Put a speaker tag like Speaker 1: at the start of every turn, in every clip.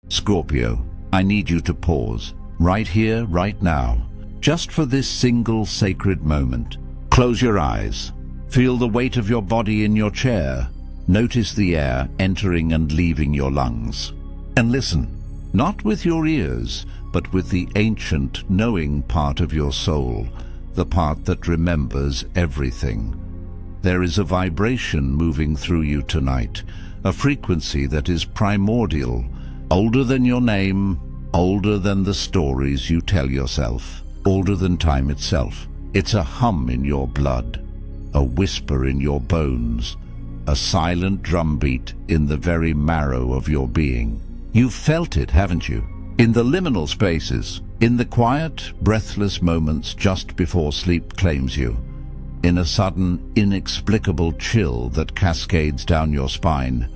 Speaker 1: Scorpio, I need you to pause, right here, right now, just for this single sacred moment. Close your eyes. Feel the weight of your body in your chair. Notice the air entering and leaving your lungs. And listen, not with your ears, but with the ancient, knowing part of your soul, the part that remembers everything. There is a vibration moving through you tonight, a frequency that is primordial, older than your name, older than the stories you tell yourself, older than time itself. It's a hum in your blood, a whisper in your bones, a silent drumbeat in the very marrow of your being. You've felt it, haven't you? In the liminal spaces, in the quiet, breathless moments just before sleep claims you, in a sudden, inexplicable chill that cascades down your spine,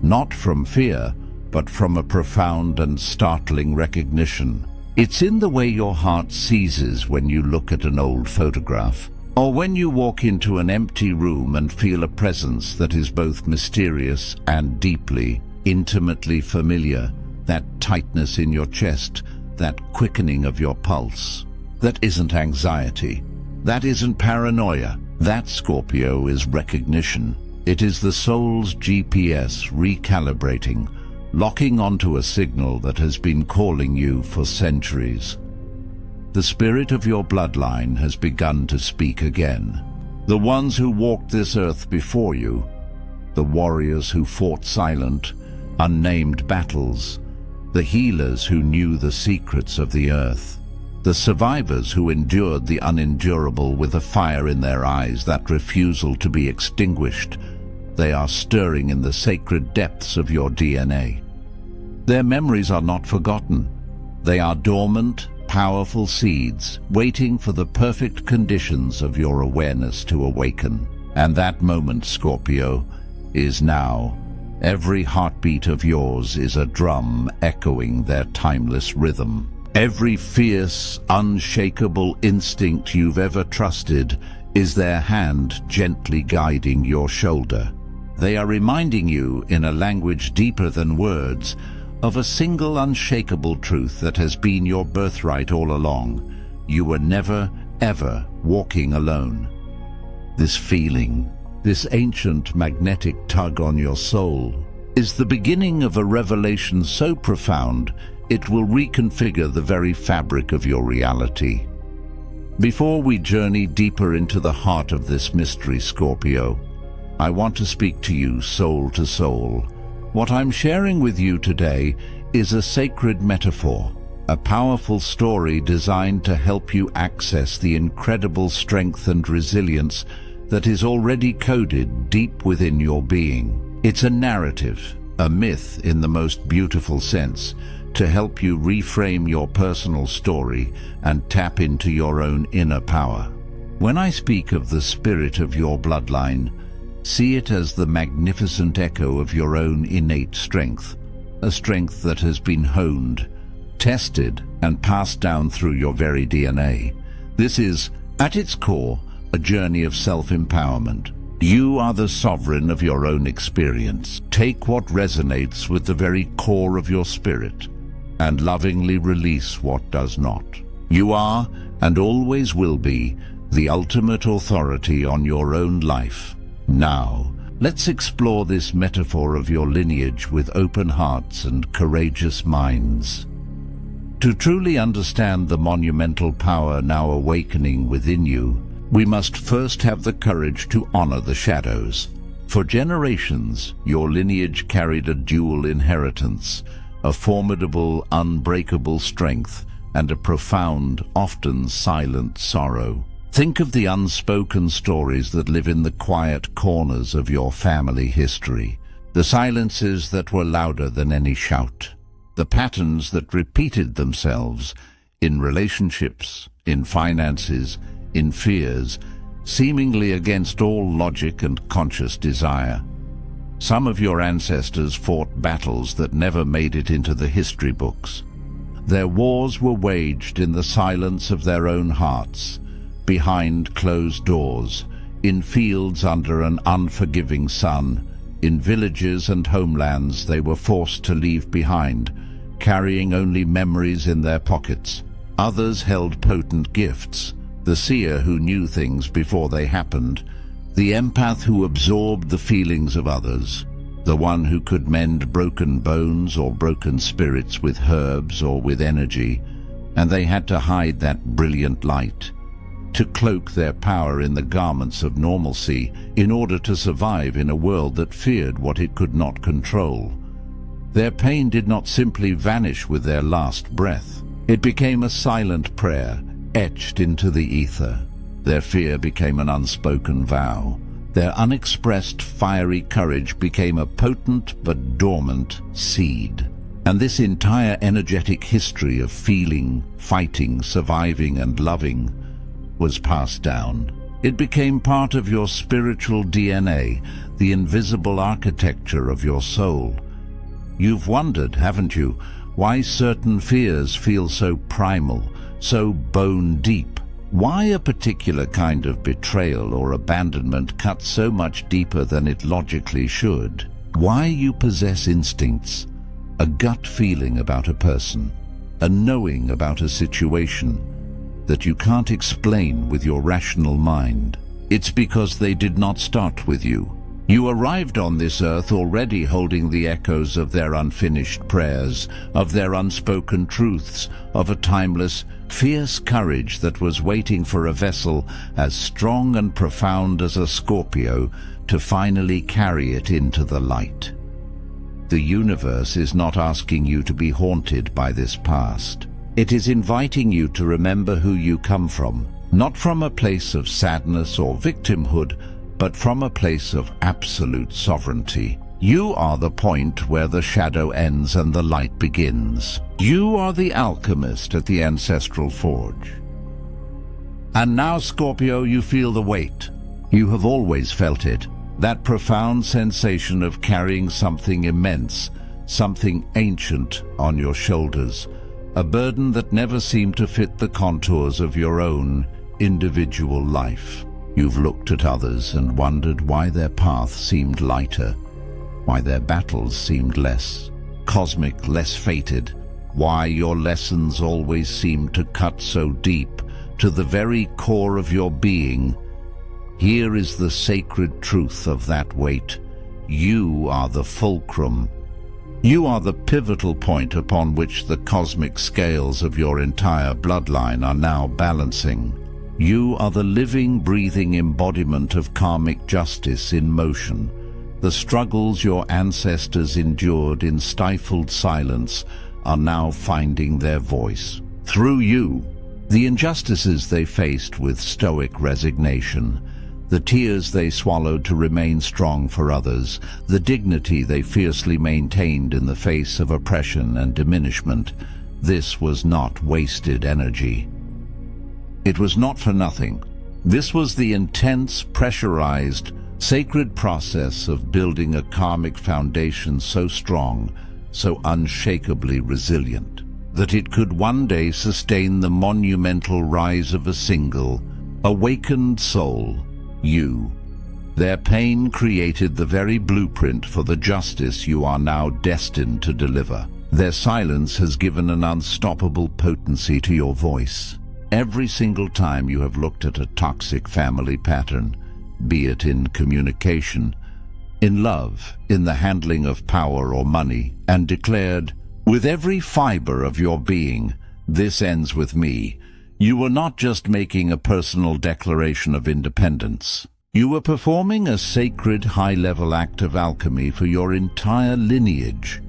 Speaker 1: not from fear, but from a profound and startling recognition. It's in the way your heart seizes when you look at an old photograph, or when you walk into an empty room and feel a presence that is both mysterious and deeply, intimately familiar, that tightness in your chest, that quickening of your pulse. That isn't anxiety. That isn't paranoia. That, Scorpio, is recognition. It is the soul's GPS recalibrating, locking onto a signal that has been calling you for centuries. The spirit of your bloodline has begun to speak again. The ones who walked this earth before you, the warriors who fought silent, unnamed battles, the healers who knew the secrets of the earth, the survivors who endured the unendurable with a fire in their eyes, that refusal to be extinguished. They are stirring in the sacred depths of your DNA. Their memories are not forgotten. They are dormant, powerful seeds, waiting for the perfect conditions of your awareness to awaken. And that moment, Scorpio, is now. Every heartbeat of yours is a drum echoing their timeless rhythm. Every fierce, unshakable instinct you've ever trusted is their hand gently guiding your shoulder. They are reminding you, in a language deeper than words, of a single unshakable truth that has been your birthright all along. You were never, ever walking alone. This feeling, this ancient magnetic tug on your soul, is the beginning of a revelation so profound it will reconfigure the very fabric of your reality. Before we journey deeper into the heart of this mystery, Scorpio, I want to speak to you soul to soul. What I'm sharing with you today is a sacred metaphor, a powerful story designed to help you access the incredible strength and resilience that is already coded deep within your being. It's a narrative, a myth in the most beautiful sense, to help you reframe your personal story and tap into your own inner power. When I speak of the spirit of your bloodline, see it as the magnificent echo of your own innate strength, a strength that has been honed, tested, and passed down through your very DNA. This is, at its core, a journey of self-empowerment. You are the sovereign of your own experience. Take what resonates with the very core of your spirit and lovingly release what does not. You are, and always will be, the ultimate authority on your own life. Now, let's explore this metaphor of your lineage with open hearts and courageous minds. To truly understand the monumental power now awakening within you, we must first have the courage to honor the shadows. For generations, your lineage carried a dual inheritance, a formidable, unbreakable strength, and a profound, often silent sorrow. Think of the unspoken stories that live in the quiet corners of your family history, the silences that were louder than any shout, the patterns that repeated themselves in relationships, in finances, in fears, seemingly against all logic and conscious desire. Some of your ancestors fought battles that never made it into the history books. Their wars were waged in the silence of their own hearts, behind closed doors, in fields under an unforgiving sun, in villages and homelands they were forced to leave behind, carrying only memories in their pockets. Others held potent gifts, the seer who knew things before they happened, the empath who absorbed the feelings of others, the one who could mend broken bones or broken spirits with herbs or with energy, and they had to hide that brilliant light, to cloak their power in the garments of normalcy in order to survive in a world that feared what it could not control. Their pain did not simply vanish with their last breath. It became a silent prayer, etched into the ether. Their fear became an unspoken vow. Their unexpressed fiery courage became a potent but dormant seed. And this entire energetic history of feeling, fighting, surviving, and loving was passed down. It became part of your spiritual DNA, the invisible architecture of your soul. You've wondered, haven't you, why certain fears feel so primal, so bone deep? Why a particular kind of betrayal or abandonment cuts so much deeper than it logically should? Why you possess instincts, a gut feeling about a person, a knowing about a situation that you can't explain with your rational mind. It's because they did not start with you. You arrived on this earth already holding the echoes of their unfinished prayers, of their unspoken truths, of a timeless, fierce courage that was waiting for a vessel as strong and profound as a Scorpio to finally carry it into the light. The universe is not asking you to be haunted by this past. It is inviting you to remember who you come from, not from a place of sadness or victimhood, but from a place of absolute sovereignty. You are the point where the shadow ends and the light begins. You are the alchemist at the Ancestral Forge. And now, Scorpio, you feel the weight. You have always felt it. That profound sensation of carrying something immense, something ancient on your shoulders. A burden that never seemed to fit the contours of your own individual life. You've looked at others and wondered why their path seemed lighter, why their battles seemed less cosmic, less fated, why your lessons always seemed to cut so deep, to the very core of your being. Here is the sacred truth of that weight. You are the fulcrum. You are the pivotal point upon which the cosmic scales of your entire bloodline are now balancing. You are the living, breathing embodiment of karmic justice in motion. The struggles your ancestors endured in stifled silence are now finding their voice. Through you, the injustices they faced with stoic resignation, the tears they swallowed to remain strong for others, the dignity they fiercely maintained in the face of oppression and diminishment, this was not wasted energy. It was not for nothing. This was the intense, pressurized, sacred process of building a karmic foundation so strong, so unshakably resilient, that it could one day sustain the monumental rise of a single, awakened soul, you. Their pain created the very blueprint for the justice you are now destined to deliver. Their silence has given an unstoppable potency to your voice. Every single time you have looked at a toxic family pattern, be it in communication, in love, in the handling of power or money, and declared, with every fiber of your being, this ends with me, you were not just making a personal declaration of independence. You were performing a sacred high-level act of alchemy for your entire lineage.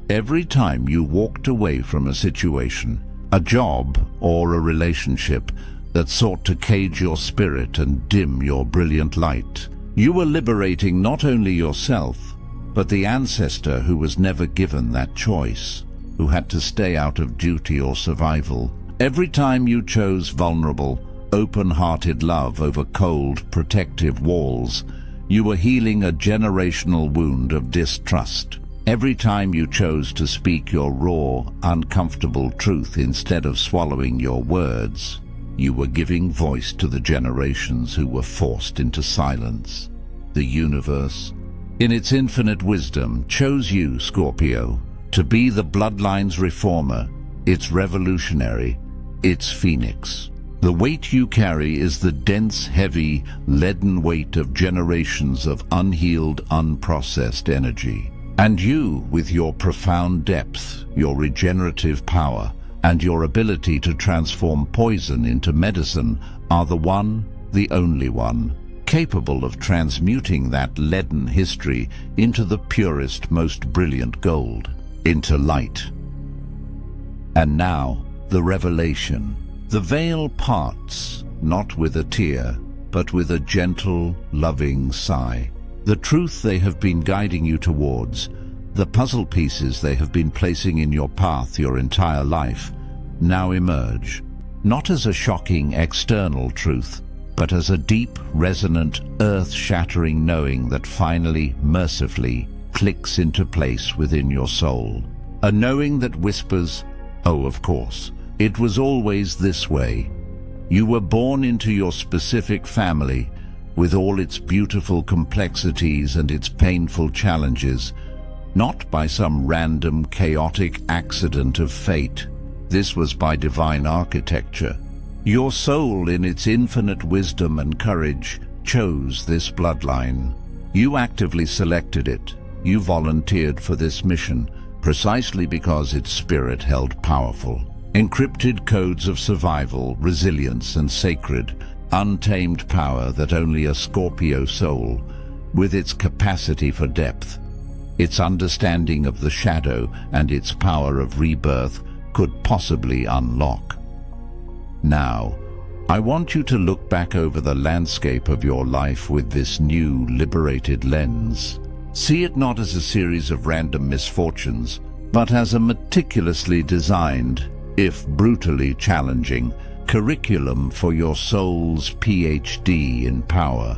Speaker 1: Every time you walked away from a situation, a job or a relationship that sought to cage your spirit and dim your brilliant light, you were liberating not only yourself, but the ancestor who was never given that choice, who had to stay out of duty or survival. Every time you chose vulnerable, open-hearted love over cold, protective walls, you were healing a generational wound of distrust. Every time you chose to speak your raw, uncomfortable truth instead of swallowing your words, you were giving voice to the generations who were forced into silence. The universe, in its infinite wisdom, chose you, Scorpio, To be the Bloodline's reformer, its revolutionary, its phoenix. The weight you carry is the dense, heavy, leaden weight of generations of unhealed, unprocessed energy. And you, with your profound depth, your regenerative power, and your ability to transform poison into medicine, are the one, the only one, capable of transmuting that leaden history into the purest, most brilliant gold, into light. And now, the revelation. The veil parts, not with a tear, but with a gentle, loving sigh. The truth they have been guiding you towards, the puzzle pieces they have been placing in your path your entire life, now emerge, not as a shocking external truth, but as a deep, resonant, earth-shattering knowing that finally, mercifully, clicks into place within your soul. A knowing that whispers, "Oh, of course. It was always this way." You were born into your specific family, with all its beautiful complexities and its painful challenges, not by some random, chaotic accident of fate. This was by divine architecture. Your soul, in its infinite wisdom and courage, chose this bloodline. You actively selected it. You volunteered for this mission, precisely because its spirit held powerful, encrypted codes of survival, resilience, and sacred, untamed power that only a Scorpio soul, with its capacity for depth, its understanding of the shadow, and its power of rebirth, could possibly unlock. Now, I want you to look back over the landscape of your life with this new, liberated lens. See it not as a series of random misfortunes, but as a meticulously designed, if brutally challenging, curriculum for your soul's PhD in power.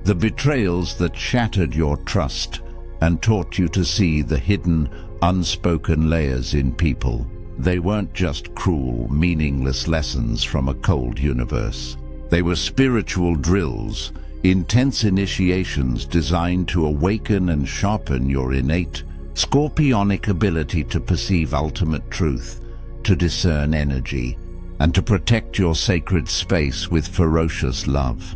Speaker 1: The betrayals that shattered your trust and taught you to see the hidden, unspoken layers in people. They weren't just cruel, meaningless lessons from a cold universe. They were spiritual drills, intense initiations designed to awaken and sharpen your innate, scorpionic ability to perceive ultimate truth, to discern energy, and to protect your sacred space with ferocious love.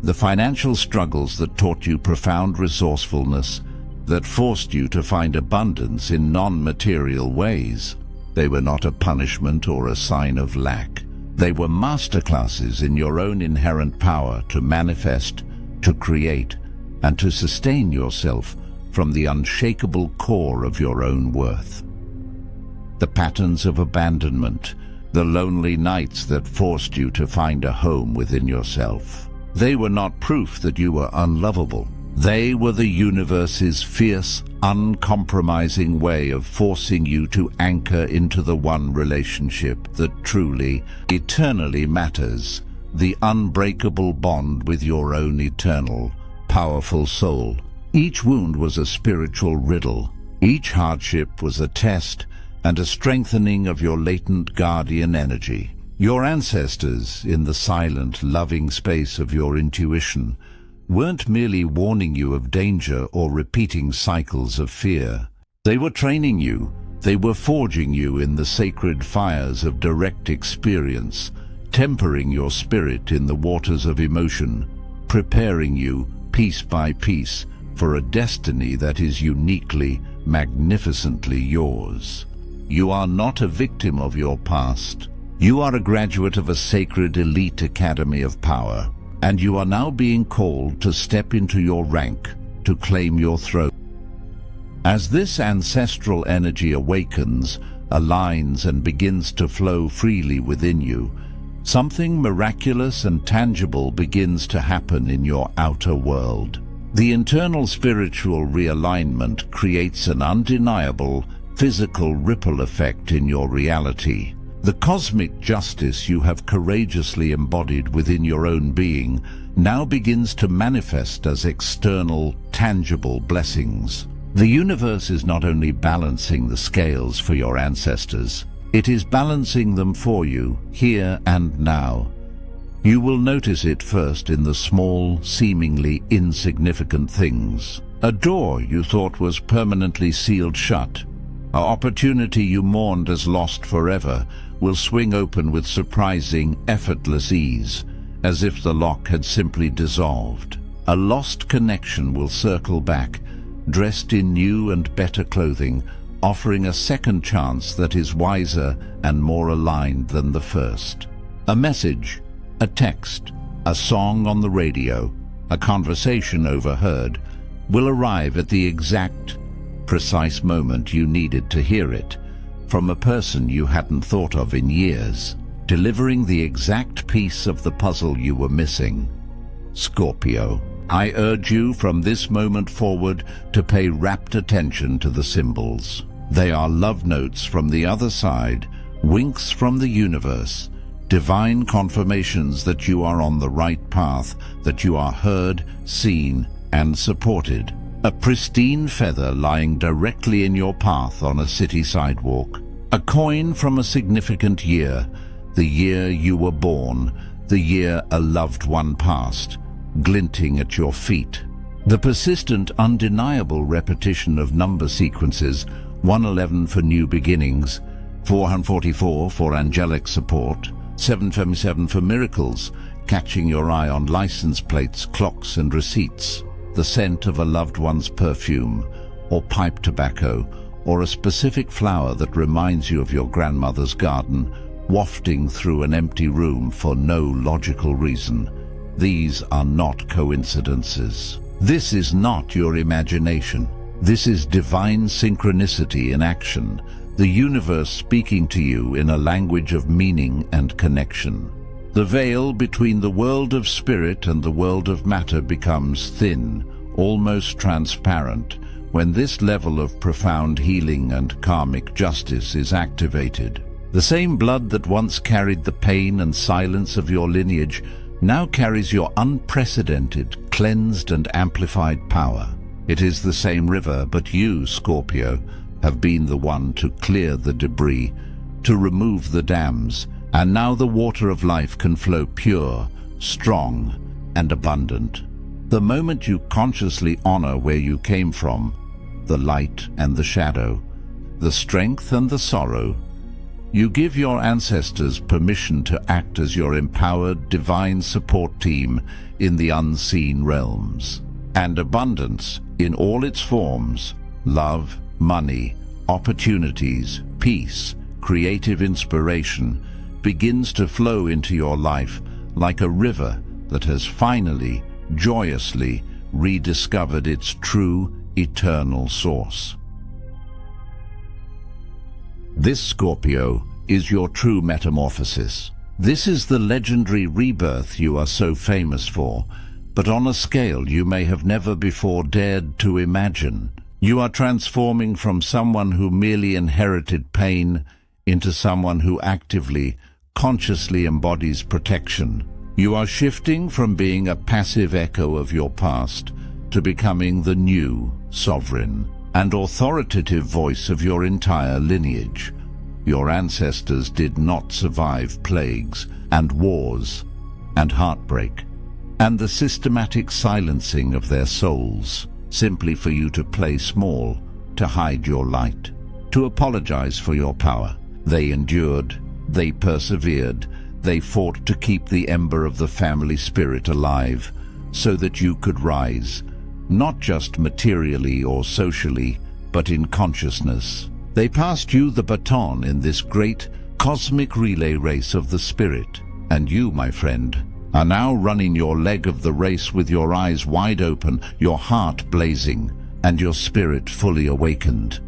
Speaker 1: The financial struggles that taught you profound resourcefulness, that forced you to find abundance in non-material ways. They were not a punishment or a sign of lack. They were masterclasses in your own inherent power to manifest, to create, and to sustain yourself from the unshakable core of your own worth. The patterns of abandonment, the lonely nights that forced you to find a home within yourself. They were not proof that you were unlovable. They were the universe's fierce, uncompromising way of forcing you to anchor into the one relationship that truly, eternally matters, the unbreakable bond with your own eternal, powerful soul. Each wound was a spiritual riddle. Each hardship was a test and a strengthening of your latent guardian energy. Your ancestors, in the silent, loving space of your intuition, weren't merely warning you of danger or repeating cycles of fear. They were training you. They were forging you in the sacred fires of direct experience, tempering your spirit in the waters of emotion, preparing you, piece by piece, for a destiny that is uniquely, magnificently yours. You are not a victim of your past. You are a graduate of a sacred elite academy of power. And you are now being called to step into your rank, to claim your throne. As this ancestral energy awakens, aligns, and begins to flow freely within you, something miraculous and tangible begins to happen in your outer world. The internal spiritual realignment creates an undeniable, physical ripple effect in your reality. The cosmic justice you have courageously embodied within your own being now begins to manifest as external, tangible blessings. The universe is not only balancing the scales for your ancestors, it is balancing them for you, here and now. You will notice it first in the small, seemingly insignificant things. A door you thought was permanently sealed shut, An opportunity you mourned as lost forever will swing open with surprising, effortless ease, as if the lock had simply dissolved. A lost connection will circle back, dressed in new and better clothing, offering a second chance that is wiser and more aligned than the first. A message, a text, a song on the radio, a conversation overheard, will arrive at the exact, precise moment you needed to hear it, from a person you hadn't thought of in years, delivering the exact piece of the puzzle you were missing. Scorpio, I urge you from this moment forward to pay rapt attention to the symbols. They are love notes from the other side, winks from the universe, divine confirmations that you are on the right path, that you are heard, seen, and supported. A pristine feather lying directly in your path on a city sidewalk. A coin from a significant year, the year you were born, the year a loved one passed, glinting at your feet. The persistent, undeniable repetition of number sequences, 111 for new beginnings, 444 for angelic support, 757 for miracles, catching your eye on license plates, clocks and receipts, the scent of a loved one's perfume, or pipe tobacco, or a specific flower that reminds you of your grandmother's garden, wafting through an empty room for no logical reason. These are not coincidences. This is not your imagination. This is divine synchronicity in action, the universe speaking to you in a language of meaning and connection. The veil between the world of spirit and the world of matter becomes thin, almost transparent, when this level of profound healing and karmic justice is activated. The same blood that once carried the pain and silence of your lineage now carries your unprecedented, cleansed and amplified power. It is the same river, but you, Scorpio, have been the one to clear the debris, to remove the dams, and now the water of life can flow pure, strong, and abundant. The moment you consciously honor where you came from, the light and the shadow, the strength and the sorrow, you give your ancestors permission to act as your empowered divine support team in the unseen realms. And abundance, in all its forms, love, money, opportunities, peace, creative inspiration, begins to flow into your life like a river that has finally, joyously rediscovered its true, eternal source. This, Scorpio, is your true metamorphosis. This is the legendary rebirth you are so famous for, but on a scale you may have never before dared to imagine. You are transforming from someone who merely inherited pain into someone who actively, consciously embodies protection. You are shifting from being a passive echo of your past to becoming the new, sovereign, and authoritative voice of your entire lineage. Your ancestors did not survive plagues and wars and heartbreak, and the systematic silencing of their souls, simply for you to play small, to hide your light, to apologize for your power. They endured, they persevered, they fought to keep the ember of the family spirit alive, so that you could rise, not just materially or socially, but in consciousness. They passed you the baton in this great cosmic relay race of the spirit, and you, my friend, are now running your leg of the race with your eyes wide open, your heart blazing, and your spirit fully awakened.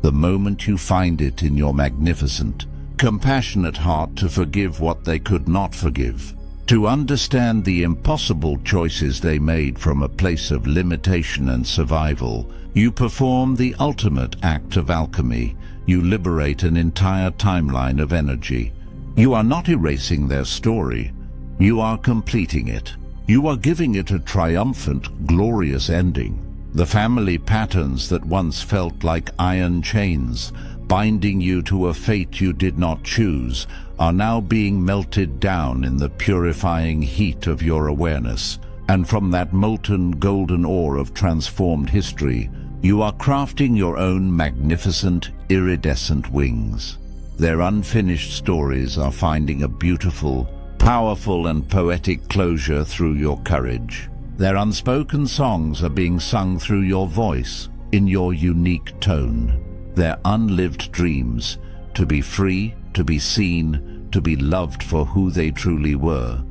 Speaker 1: The moment you find it in your magnificent, compassionate heart to forgive what they could not forgive, to understand the impossible choices they made from a place of limitation and survival, you perform the ultimate act of alchemy. You liberate an entire timeline of energy. You are not erasing their story. You are completing it. You are giving it a triumphant, glorious ending. The family patterns that once felt like iron chains, binding you to a fate you did not choose, are now being melted down in the purifying heat of your awareness. And from that molten golden ore of transformed history You are crafting your own magnificent, iridescent wings. Their unfinished stories are finding a beautiful, powerful and poetic closure through your courage. Their unspoken songs are being sung through your voice, in your unique tone. Their unlived dreams, to be free, to be seen, to be loved for who they truly were,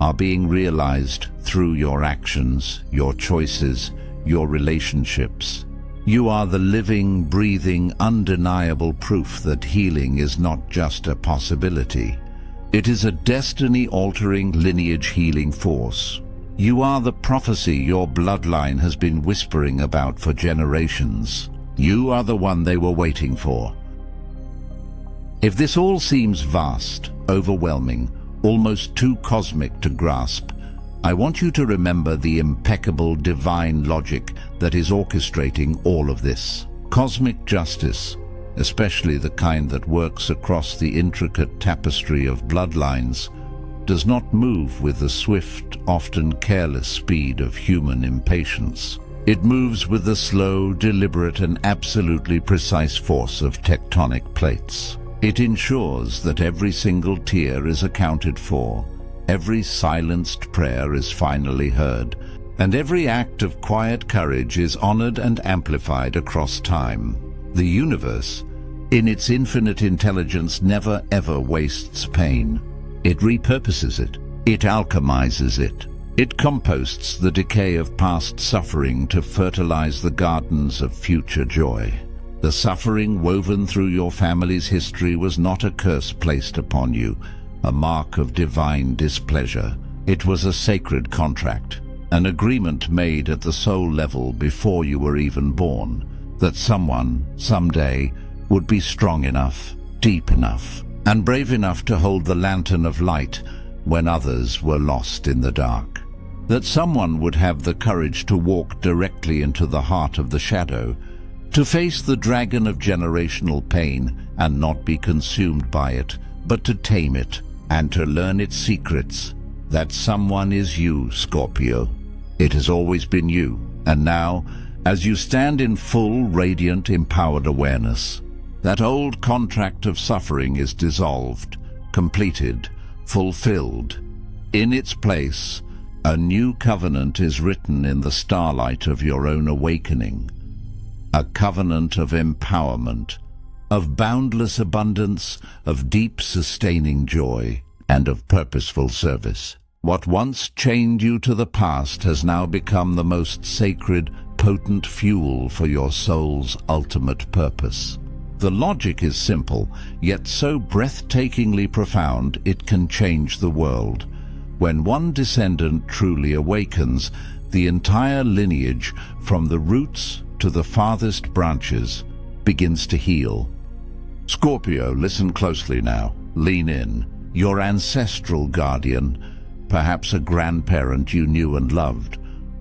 Speaker 1: are being realized through your actions, your choices, your relationships. You are the living, breathing, undeniable proof that healing is not just a possibility. It is a destiny-altering, lineage-healing force. You are the prophecy your bloodline has been whispering about for generations. You are the one they were waiting for. If this all seems vast, overwhelming, almost too cosmic to grasp, I want you to remember the impeccable divine logic that is orchestrating all of this. Cosmic justice, especially the kind that works across the intricate tapestry of bloodlines, does not move with the swift, often careless speed of human impatience. It moves with the slow, deliberate and absolutely precise force of tectonic plates. It ensures that every single tear is accounted for, every silenced prayer is finally heard, and every act of quiet courage is honored and amplified across time. The universe, in its infinite intelligence, never ever wastes pain. It repurposes it. It alchemizes it. It composts the decay of past suffering to fertilize the gardens of future joy. The suffering woven through your family's history was not a curse placed upon you, a mark of divine displeasure. It was a sacred contract, an agreement made at the soul level before you were even born, that someone, someday, would be strong enough, deep enough, and brave enough to hold the lantern of light when others were lost in the dark. That someone would have the courage to walk directly into the heart of the shadow, to face the dragon of generational pain and not be consumed by it, but to tame it and to learn its secrets. That someone is you, Scorpio. It has always been you, and now, as you stand in full, radiant, empowered awareness, that old contract of suffering is dissolved, completed, fulfilled. In its place, a new covenant is written in the starlight of your own awakening. A covenant of empowerment, of boundless abundance, of deep sustaining joy, and of purposeful service. What once chained you to the past has now become the most sacred, potent fuel for your soul's ultimate purpose. The logic is simple, yet so breathtakingly profound it can change the world. When one descendant truly awakens, the entire lineage, from the roots to the farthest branches, begins to heal. Scorpio, listen closely now. Lean in. Your ancestral guardian, perhaps a grandparent you knew and loved,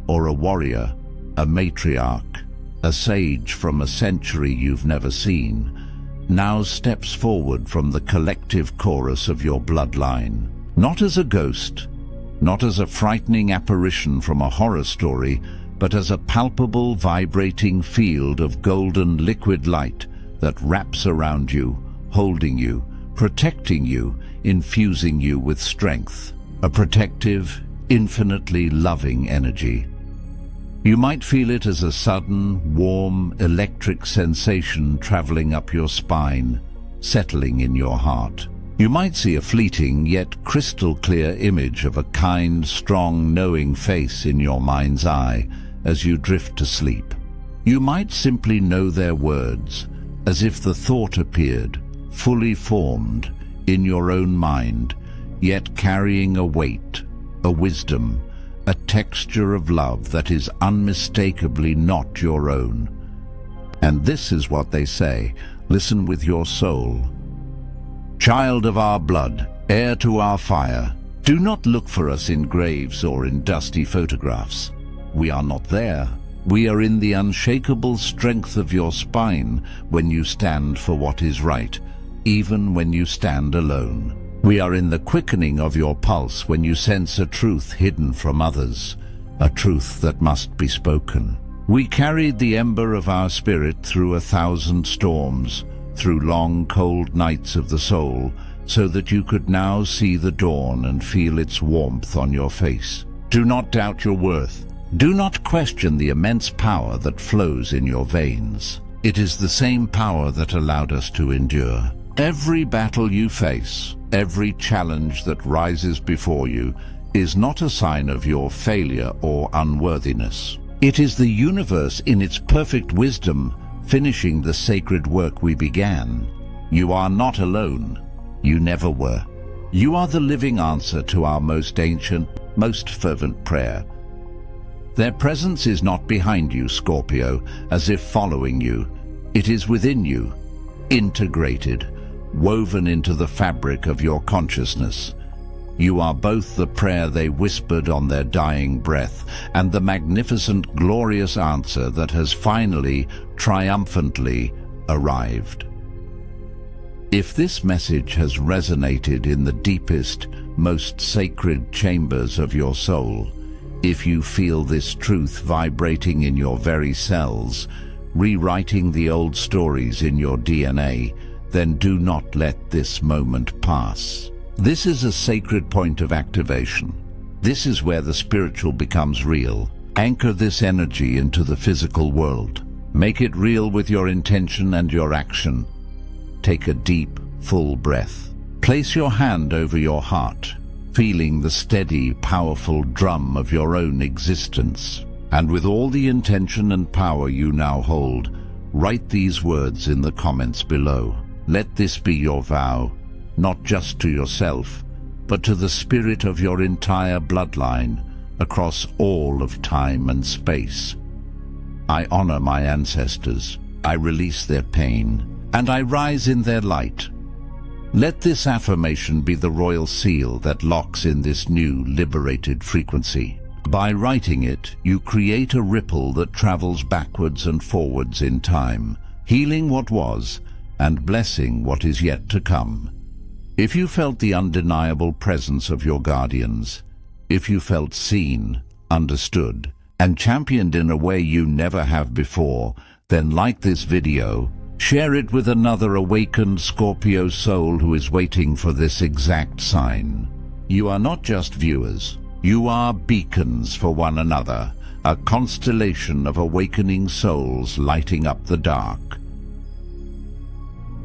Speaker 1: or a warrior, a matriarch, a sage from a century you've never seen, now steps forward from the collective chorus of your bloodline. Not as a ghost, not as a frightening apparition from a horror story, but as a palpable, vibrating field of golden liquid light that wraps around you, holding you, protecting you, infusing you with strength. A protective, infinitely loving energy. You might feel it as a sudden, warm, electric sensation traveling up your spine, settling in your heart. You might see a fleeting yet crystal clear image of a kind, strong, knowing face in your mind's eye as you drift to sleep. You might simply know their words, as if the thought appeared, fully formed, in your own mind, yet carrying a weight, a wisdom, a texture of love that is unmistakably not your own. And this is what they say. Listen with your soul. Child of our blood, heir to our fire, do not look for us in graves or in dusty photographs. We are not there. We are in the unshakable strength of your spine when you stand for what is right, even when you stand alone. We are in the quickening of your pulse when you sense a truth hidden from others, a truth that must be spoken. We carried the ember of our spirit through 1,000 storms, through long, cold nights of the soul, so that you could now see the dawn and feel its warmth on your face. Do not doubt your worth. Do not question the immense power that flows in your veins. It is the same power that allowed us to endure. Every battle you face, every challenge that rises before you, is not a sign of your failure or unworthiness. It is the universe in its perfect wisdom finishing the sacred work we began. You are not alone. You never were. You are the living answer to our most ancient, most fervent prayer. Their presence is not behind you, Scorpio, as if following you. It is within you, integrated, woven into the fabric of your consciousness. You are both the prayer they whispered on their dying breath and the magnificent, glorious answer that has finally, triumphantly arrived. If this message has resonated in the deepest, most sacred chambers of your soul, if you feel this truth vibrating in your very cells, rewriting the old stories in your DNA, then do not let this moment pass. This is a sacred point of activation. This is where the spiritual becomes real. Anchor this energy into the physical world. Make it real with your intention and your action. Take a deep, full breath. Place your hand over your heart, feeling the steady, powerful drum of your own existence. And with all the intention and power you now hold, write these words in the comments below. Let this be your vow, not just to yourself, but to the spirit of your entire bloodline across all of time and space. I honor my ancestors, I release their pain, and I rise in their light. Let this affirmation be the royal seal that locks in this new, liberated frequency. By writing it, you create a ripple that travels backwards and forwards in time, healing what was and blessing what is yet to come. If you felt the undeniable presence of your guardians, if you felt seen, understood, and championed in a way you never have before, then like this video, share it with another awakened Scorpio soul who is waiting for this exact sign. You are not just viewers, you are beacons for one another, a constellation of awakening souls lighting up the dark.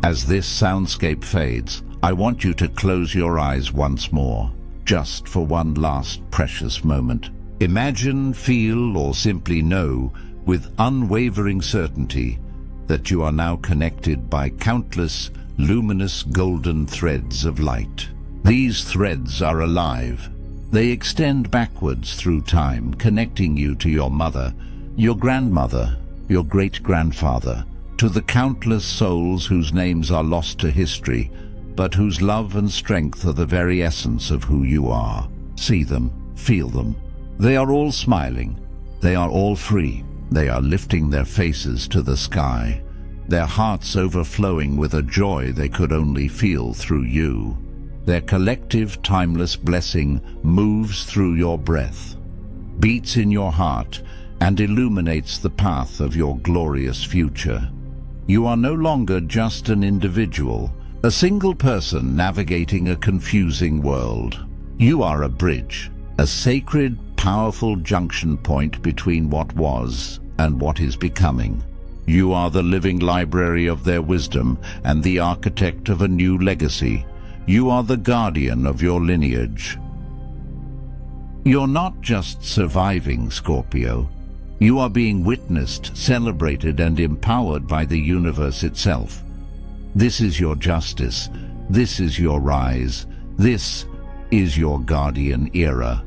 Speaker 1: As this soundscape fades, I want you to close your eyes once more, just for one last precious moment. Imagine, feel, or simply know with unwavering certainty that you are now connected by countless luminous golden threads of light. These threads are alive. They extend backwards through time, connecting you to your mother, your grandmother, your great-grandfather, to the countless souls whose names are lost to history, but whose love and strength are the very essence of who you are. See them, feel them. They are all smiling. They are all free. They are lifting their faces to the sky, their hearts overflowing with a joy they could only feel through you. Their collective, timeless blessing moves through your breath, beats in your heart, and illuminates the path of your glorious future. You are no longer just an individual, a single person navigating a confusing world. You are a bridge, a sacred, powerful junction point between what was and what is becoming. You are the living library of their wisdom and the architect of a new legacy. You are the guardian of your lineage. You're not just surviving, Scorpio. You are being witnessed, celebrated, and empowered by the universe itself. This is your justice. This is your rise. This is your guardian era.